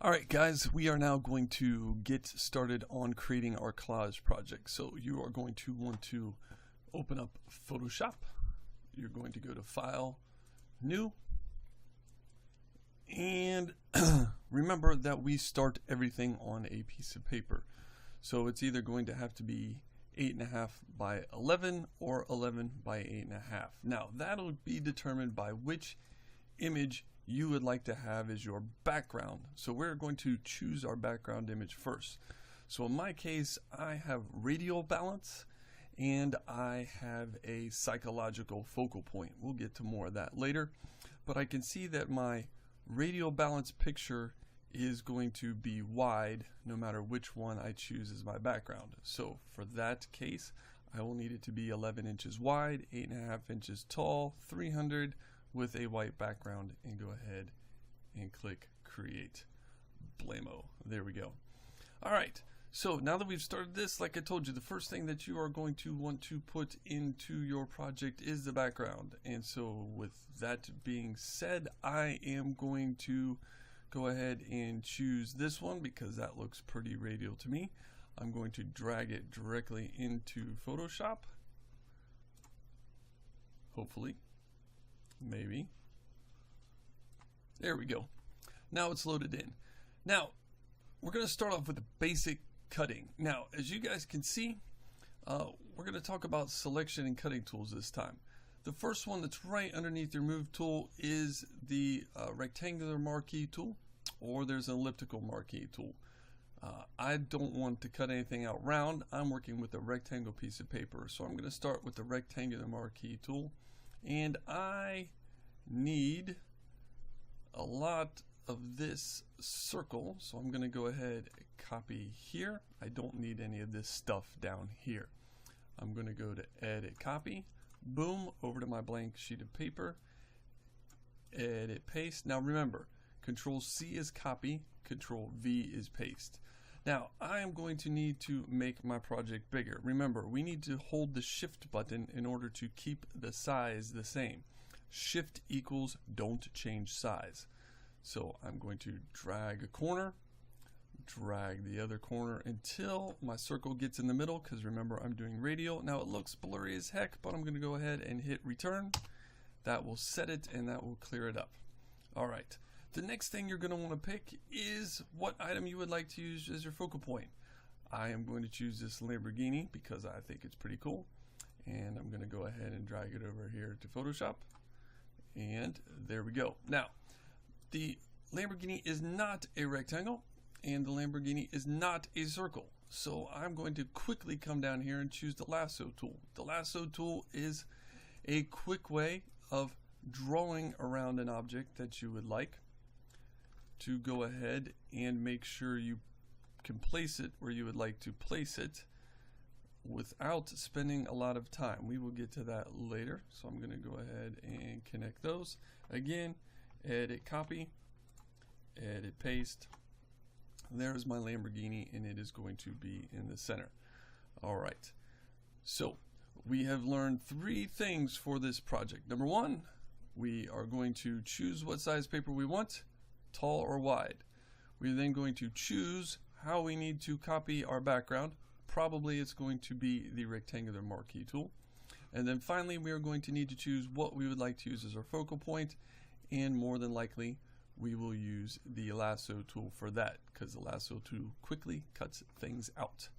Alright guys, we are now going to get started on creating our collage project. So you are going to want to open up Photoshop. You're going to go to File, New, and remember that we start everything on a piece of paper. So it's either going to have to be 8.5 by 11 or 11 by 8.5. Now that'll be determined by which image you would like to have as your background. So we're going to choose our background image first. So in my case, I have radial balance and I have a psychological focal point. We'll get to more of that later, but I can see that my radial balance picture is going to be wide no matter which one I choose as my background. So for that case, I will need it to be 11 inches wide, 8.5 inches tall, 300 with a white background, and go ahead and click create. Blammo. There we go. Alright, so now that we've started this, like I told you, the first thing that you are going to want to put into your project is the background. And so with that being said, I am going to go ahead and choose this one because that looks pretty radial to me. I'm going to drag it directly into Photoshop. Hopefully. Maybe. There we go. Now it's loaded in. Now we're going to start off with the basic cutting. Now as you guys can see, we're going to talk about selection and cutting tools this time. The first one that's right underneath the remove tool is the rectangular marquee tool, or there's an elliptical marquee tool. I don't want to cut anything out round. I'm working with a rectangle piece of paper, so I'm going to start with the rectangular marquee tool. And I need a lot of this circle, so I'm going to go ahead and copy here. I don't need any of this stuff down here. I'm going to go to edit copy, boom, over to my blank sheet of paper, edit paste. Now remember, Control C is copy, Control V is paste. Now I am going to need to make my project bigger. Remember, we need to hold the shift button in order to keep the size the same. Shift equals don't change size. So I'm going to drag a corner, drag the other corner until my circle gets in the middle, because remember I'm doing radial. Now it looks blurry as heck, but I'm going to go ahead and hit return. That will set it and that will clear it up. Alright. The next thing you're going to want to pick is what item you would like to use as your focal point. I am going to choose this Lamborghini because I think it's pretty cool. And I'm going to go ahead and drag it over here to Photoshop. And there we go. Now, the Lamborghini is not a rectangle and the Lamborghini is not a circle. So I'm going to quickly come down here and choose the Lasso Tool. The Lasso Tool is a quick way of drawing around an object that you would like to go ahead and make sure you can place it where you would like to place it without spending a lot of time. We will get to that later, so I'm going to go ahead and connect those. Again, edit copy, edit paste. There's my Lamborghini and it is going to be in the center. Alright, so we have learned 3 things for this project. Number 1, we are going to choose what size paper we want, tall or wide. We're then going to choose how we need to copy our background. Probably it's going to be the rectangular marquee tool. And then finally we are going to need to choose what we would like to use as our focal point, and more than likely we will use the lasso tool for that, because the lasso tool quickly cuts things out.